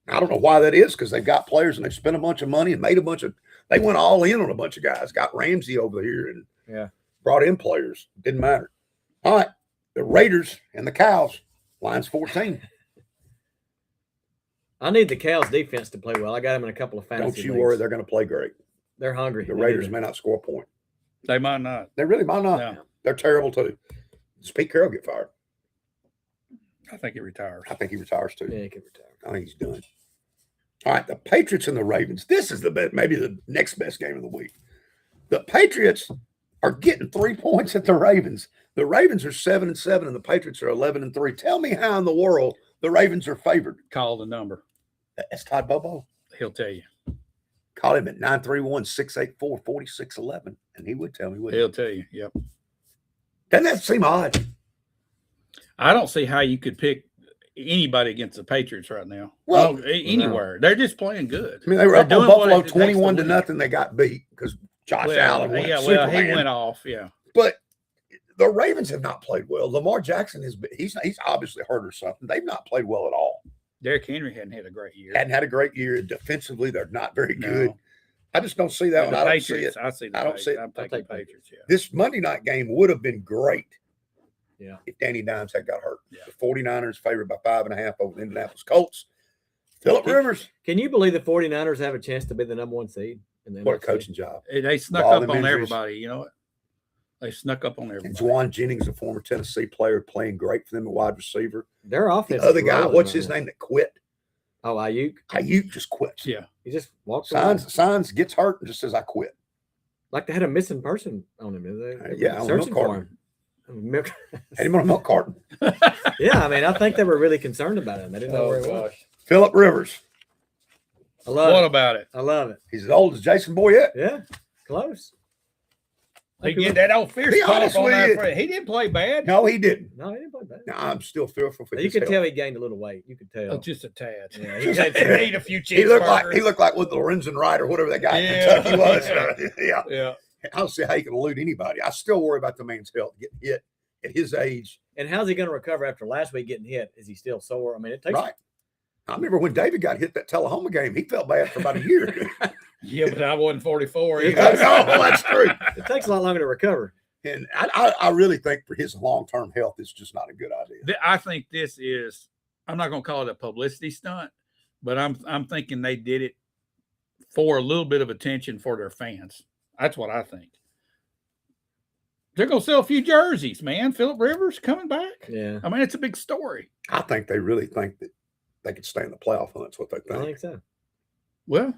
I don't know why that is because they've got players and they've spent a bunch of money and made a bunch of – they went all in on a bunch of guys. Got Ramsey over here and Yeah. brought in players. Didn't matter. All right. The Raiders and the Cows. Line's 14. I need the Cows defense to play well. I got them in a couple of fantasy Don't you leagues. worry. They're going to play great. They're hungry. The They Raiders need may not score a point. They might not. They really might not. No. They're terrible too. Does Pete Carroll get fired? I think he retires. I think he retires too. to- Yeah, he can retire. I think he's done. All right, the Patriots and the Ravens. This is the best, maybe the next best game of the week. The Patriots are getting 3 points at the Ravens. The Ravens are 7-7, and the Patriots are 11-3. Tell me how in the world the Ravens are favored. Call the number. That's Todd Bobo. He'll tell you. Call him at 931-684-4611, and he would tell me. He'll tell you. Yep. Doesn't that seem odd? I don't see how you could pick anybody against the Patriots right now. Well, anywhere. They're just playing good. I mean, they were up on Buffalo 21-0. They got beat because Josh Allen went. Yeah, he went off. Yeah. But the Ravens have not played well. Lamar Jackson he's obviously hurt or something. They've not played well at all. Derrick Henry hadn't had a great year. Hadn't had a great year. Defensively, they're not very good. I just don't see that. And I don't Patriots, see it. I see the I don't see it. I'm taking Patriots. Yeah. This Monday night game would have been great. Yeah. If Danny Dimes had got hurt. Yeah. The 49ers favored by 5.5 over the Indianapolis Colts. Phillip Rivers. Can you believe the 49ers have a chance to be the number 1 seed? What a coaching job. They snuck All up them on injuries. everybody. You know what? They snuck up on everybody. And Juwan Jennings, a former Tennessee player, playing great for them at wide receiver. Their offense. The other guy, what's his name that quit? Oh, Ayuk. Ayuk just quits. Yeah. He just walked away. Signs gets hurt and just says, I quit. Like they had a missing person on him. They Yeah, searching on for him. Had him on a milk carton. Yeah, I mean, I think they were really concerned about him. They didn't know where he was. Phillip Rivers. I love What it. about it? I love it. He's as old as Jason Boyette. Yeah, close. He get that old fierce Be cough honest on with that you. front. He didn't play bad. No, he didn't. No, he didn't play bad. No, I'm still fearful for You his could health. tell he gained a little weight. You could tell. Oh, just a tad. Yeah, Just he gained- He ate a few He looked cheeseburgers. like with the Lorenzen Wright or whatever that guy Yeah. in Kentucky was. Yeah. Yeah. I don't see how he can elude anybody. I still worry about the man's health getting hit at his age. And how's he going to recover after last week getting hit? Is he still sore? I mean, it takes. Right. I remember when David got hit that Tullahoma game, he felt bad for about a year. Yeah, but I wasn't 44. No, that's true. It takes a lot longer to recover. And I really think for his long-term health, it's just not a good idea. I think this is, I'm not going to call it a publicity stunt, but I'm thinking they did it for a little bit of attention for their fans. That's what I think. They're going to sell a few jerseys, man. Phillip Rivers coming back. Yeah, I mean, it's a big story. I think they really think that they could stay in the playoff, and that's what they I think. think so. Well,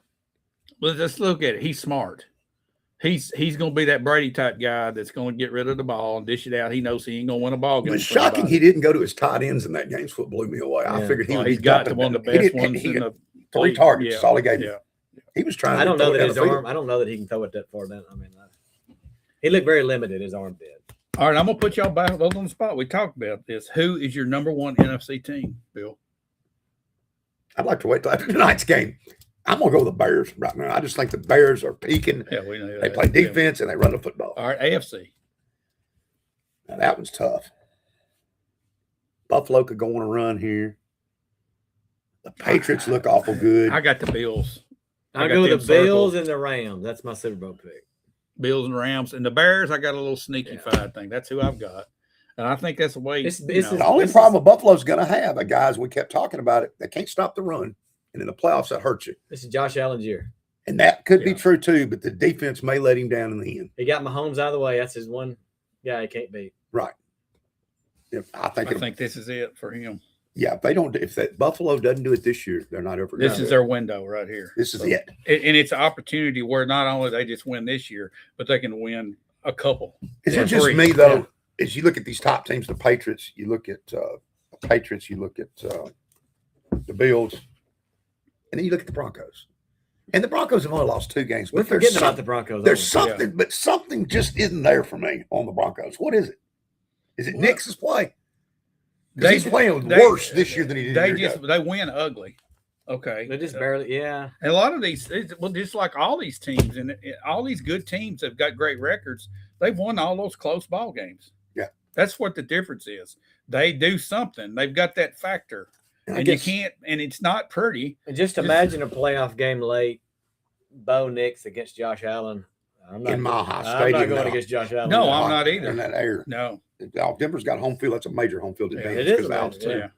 let's look at it. He's smart. He's going to be that Brady type guy that's going to get rid of the ball and dish it out. He knows he ain't going to win a ball game. It was shocking he didn't go to his tight ends in that game. That's what blew me away. I Yeah. figured he Well, would. he's got to one of the best ones in the three targets. Yeah, That's all he gave me. yeah. He was trying. I don't to know throw it that down his the field. arm. I don't know that he can throw it that far down. I mean, he looked very limited. His arm did. All right, I'm going to put y'all back both on the spot. We talked about this. Who is your number one NFC team, Bill? I'd like to wait till after tonight's game. I'm gonna go with the Bears right now. I just think the Bears are peaking. Yeah, we know They that. play defense and they run the football. All right, AFC. Now, that one's tough. Buffalo could go on a run here. The Patriots look awful good. I got the Bills. I I'll got go with them the Bills circled. and the Rams. That's my Super Bowl pick. Bills and Rams. And the Bears, I got a little sneaky fied thing. That's who I've got. And I think that's the way. The only problem Buffalo's going to have, guys, we kept talking about it, they can't stop the run. And in the playoffs, that hurts you. This is Josh Allen's year. And that could be true, too, but the defense may let him down in the end. He got Mahomes out of the way. That's his one guy he can't beat. Right. I think this is it for him. Yeah, if that Buffalo doesn't do it this year, they're not ever. This is their window right here. This is it. And it's an opportunity where not only they just win this year, but they can win a couple. Is it just me, though, as you look at these top teams, the Patriots, you look at the Bills, and then you look at the Broncos. And the Broncos have only lost 2 games. We're forgetting about the Broncos. There's something, but something just isn't there for me on the Broncos. What is it? Is it Nick's play? He's playing worse this year than he did a year ago. They win ugly. Okay. They just barely, And a lot of these, well, just like all these teams and all these good teams have got great records, they've won all those close ball games. Yeah. That's what the difference is. They do something. They've got that factor. And you can't, and it's not pretty. And just imagine a playoff game late, Bo Nix against Josh Allen. In Mile High I'm Stadium. not going against Josh Allen. No, I'm not either. In that air. No. Denver's got home field. That's a major home field advantage it is because of altitude. Yeah.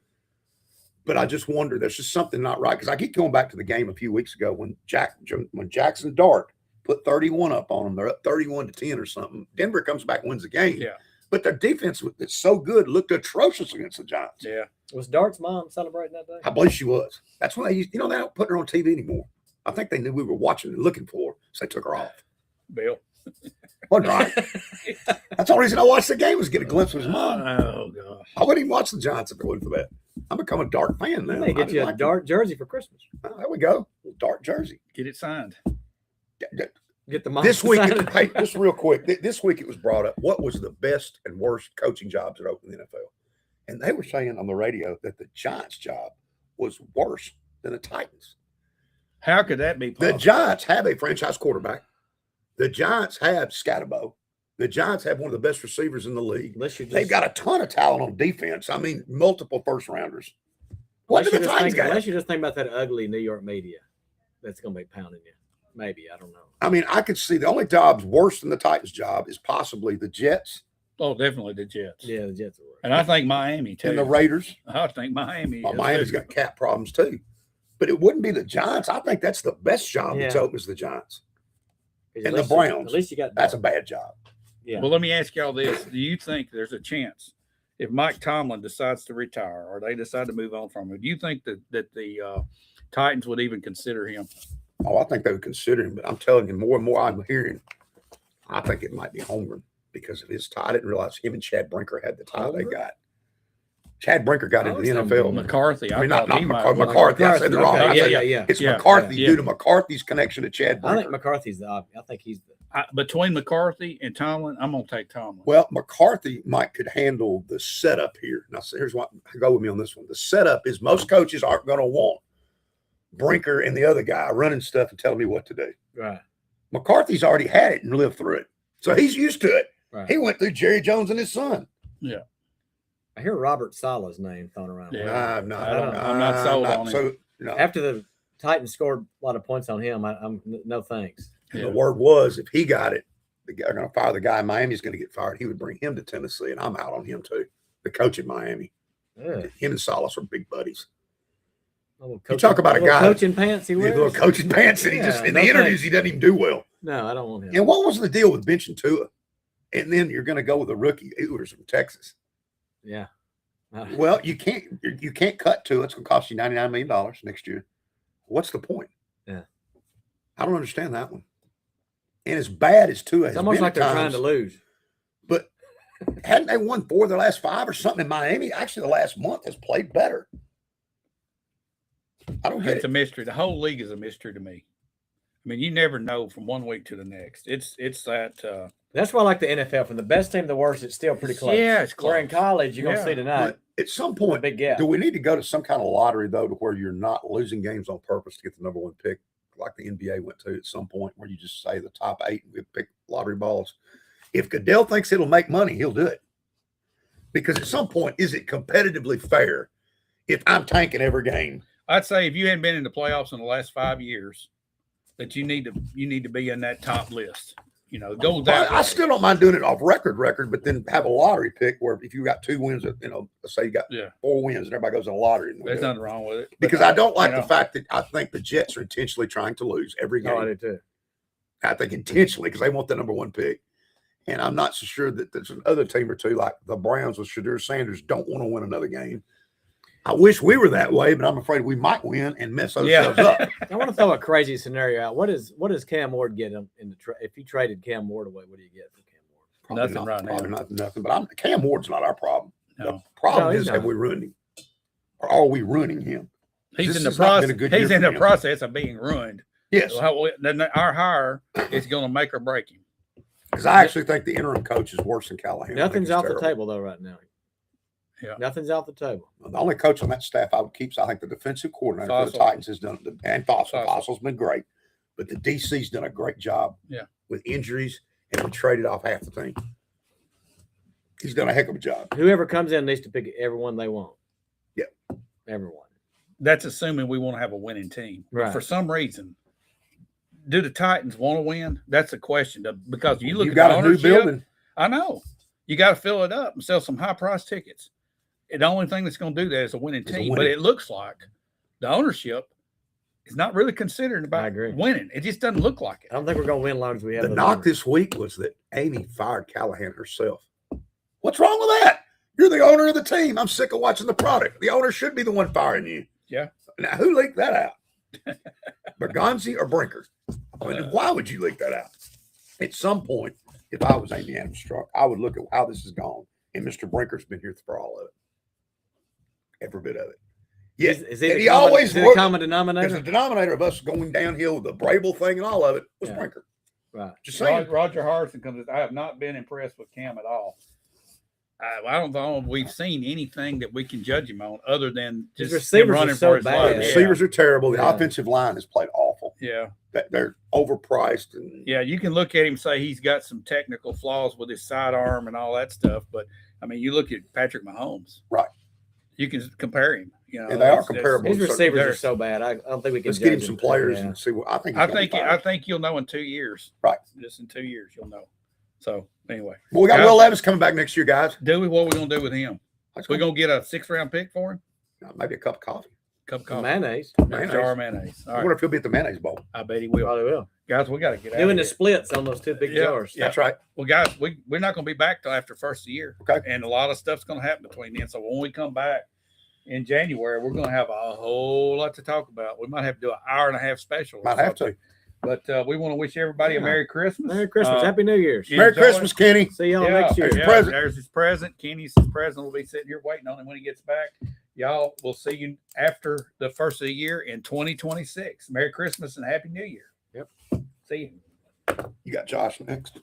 But I just wonder, there's just something not right. Because I keep going back to the game a few weeks ago when Jackson Dart put 31 up on them. They're up 31-10 or something. Denver comes back and wins the game. Yeah. But their defense that's so good looked atrocious against the Giants. Yeah. Was Dart's mom celebrating that day? I believe she was. That's when they used, they don't put her on TV anymore. I think they knew we were watching and looking for her, so they took her off. Bill. Wasn't right. That's the only reason I watched the game was to get a glimpse of his mom. Oh, gosh. I wouldn't even watch the Giants if it wasn't for that. I'm become a Dart fan now. They get you a Dart jersey for Christmas. Oh, there we go. Dart jersey. Get it signed. Get the mom This week, sign it. hey, just real quick. This week it was brought up. What was the best and worst coaching jobs that opened in the NFL? And they were saying on the radio that the Giants' job was worse than the Titans. How could that be possible? The Giants have a franchise quarterback. The Giants have Scatterbo. The Giants have one of the best receivers in the league. They've got a ton of talent on defense. I mean, multiple first rounders. What do the Titans got? Unless you just think about that ugly New York media that's going to be pounding you. Maybe. I don't know. I mean, I could see the only jobs worse than the Titans' job is possibly the Jets. Oh, definitely the Jets. Yeah, the Jets are worse. And I think Miami, too. And the Raiders. I think Miami. Well, Miami's got cap problems, too. But it wouldn't be the Giants. I think that's the best job that's open is the Giants. And the Browns. At least you got that's a bad job. Yeah. Well, let me ask y'all this. Do you think there's a chance if Mike Tomlin decides to retire or they decide to move on from him, do you think that the Titans would even consider him? Oh, I think they would consider him. But I'm telling you, more and more I'm hearing, I think it might be Holmgren because of his tie. I didn't realize him and Chad Brinker had the tie they got. Chad Brinker got into the NFL. McCarthy. I mean, not McCarthy. I said the wrong. Yeah. It's McCarthy due to McCarthy's connection to Chad Brinker. I think McCarthy's the obvious. I think he's between McCarthy and Tomlin, I'm going to take Tomlin. Well, McCarthy could handle the setup here. Now, here's what go with me on this one. The setup is most coaches aren't going to want Brinker and the other guy running stuff and telling me what to do. Right. McCarthy's already had it and lived through it, so he's used to it. Right. He went through Jerry Jones and his son. Yeah. I hear Robert Sala's name thrown around. Yeah. I'm not sold on him. So, no. After the Titans scored a lot of points on him, I'm no thanks. The word was if he got it, they're going to fire the guy in Miami's going to get fired. He would bring him to Tennessee, and I'm out on him too. The coach in Miami, him and Salas are big buddies. You talk about a guy coaching pants. He wears little coaching pants, and he just in the interviews he doesn't even do well. No, I don't want him. And what was the deal with benching Tua? And then you're going to go with a rookie Ewers from Texas. Yeah. Well, you can't cut Tua. It's going to cost you $99 million next year. What's the point? Yeah. I don't understand that one. And as bad as Tua has it's almost been like they're trying to lose. But hadn't they won 4 of their last 5 or something in Miami? Actually, the last month has played better. I don't get It's a mystery. The whole league is a mystery to me. I mean, you never know from one week to the next. It's that. That's why I like the NFL. From the best team to the worst, it's still pretty close. Yeah, it's close. Where in college, you're going to see tonight. But at some point, big gap. Do we need to go to some kind of lottery, though, to where you're not losing games on purpose to get the number 1 pick, like the NBA went to at some point, where you just say the top 8 and we pick lottery balls? If Goodell thinks it'll make money, he'll do it. Because at some point, is it competitively fair if I'm tanking every game? I'd say if you hadn't been in the playoffs in the last 5 years, that you need to be in that top list. You know, go that way. I still don't mind doing it off record, but then have a lottery pick where if you got 2 wins, let's say you got 4 wins and everybody goes in a lottery. There's nothing wrong with it. Because I don't like the fact that I think the Jets are intentionally trying to lose every game. No, I do too. I think intentionally because they want the number 1 pick. And I'm not so sure that there's another team or two like the Browns with Shadur Sanders don't want to win another game. I wish we were that way, but I'm afraid we might win and mess ourselves up. I want to throw a crazy scenario out. What does Cam Ward get in the if you traded Cam Ward away? What do you get for Cam Ward? Nothing. But Cam Ward's not our problem. No. The problem is have we ruined him, or are we ruining him? He's in the process. He's in the process of being ruined. Yes. Our hire is going to make or break him. Because I actually think the interim coach is worse than Callahan. Nothing's off the table though right now. Yeah. Nothing's off the table. The only coach on that staff I would keep, I think the defensive coordinator for the Titans has done, and Fossil's been great, but the DC's done a great job with injuries, and we traded off half the team. He's done a heck of a job. Whoever comes in needs to pick everyone they want. Yeah. Everyone. That's assuming we want to have a winning team. Right. For some reason, do the Titans want to win? That's a question. Because you look at got the a new building. I know. You got to fill it up and sell some high-price tickets. And the only thing that's going to do that is a winning team. But it looks like the ownership is not really considering about winning. It just doesn't look like it. I don't think we're going to win as long as we have the knock this week was that Amy fired Callahan herself. What's wrong with that? You're the owner of the team. I'm sick of watching the product. The owner should be the one firing you. Yeah. Now, who leaked that out? Bergonzi or Brinker? I mean, why would you leak that out? At some point, if I was Amy Adams-Struck, I would look at how this has gone. And Mr. Brinker's been here for all of it. Every bit of it. Yeah, Is he and the he common, always is he the worked. common There's denominator? a denominator of us going downhill with the Brable thing and all of it was Yeah. Brinker. Right. Just saying. Roger Harrison comes. I have not been impressed with Cam at all. I don't know if we've seen anything that we can judge him on other than His just him receivers are running so for his bad. life. Receivers are terrible. The Yeah. offensive line has played awful. Yeah. They're overpriced. And Yeah, you can look at him and say he's got some technical flaws with his sidearm and all that stuff, but I mean, you look at Patrick Mahomes, Right. You can compare him. You know, And they are comparable. His Well, receivers are they're- so bad. I don't think we can. let's get him judge some players Yeah. and see what I think. I think you'll know in 2 years. Right. Just in 2 years, you'll know. So anyway, Well, we got guys, Will Levis coming back next year, guys. do we? What we gonna do with him? That's We cool. gonna get a 6th-round pick for him? Maybe a cup of coffee. Cup of coffee, Mayonnaise. Mayonnaise. jar of mayonnaise. All I right, wonder if he'll be at the mayonnaise bowl. I bet he will. Probably will. Guys, we got to get out. Doing of the here. splits on those two big Yeah, jars. yeah. That's right. Well, guys, we're not going to be back till after first of the year. Okay. And a lot of stuff's going to happen between then. So when we come back in January, we're going to have a whole lot to talk about. We might have to do an hour-and-a-half special. or Might have something. to. But we want to wish everybody a Yeah. Merry Christmas. Merry Christmas. Uh, Happy New Year's. yeah. Merry Enjoy Christmas, Kenny. See y'all next year. There's Yeah, your present. there's his present. Kenny's his present. We'll be sitting here waiting on him when he gets back. Y'all, we'll see you after the first of the year in 2026. Merry Christmas and Happy New Year. Yep. See you. You got Josh next.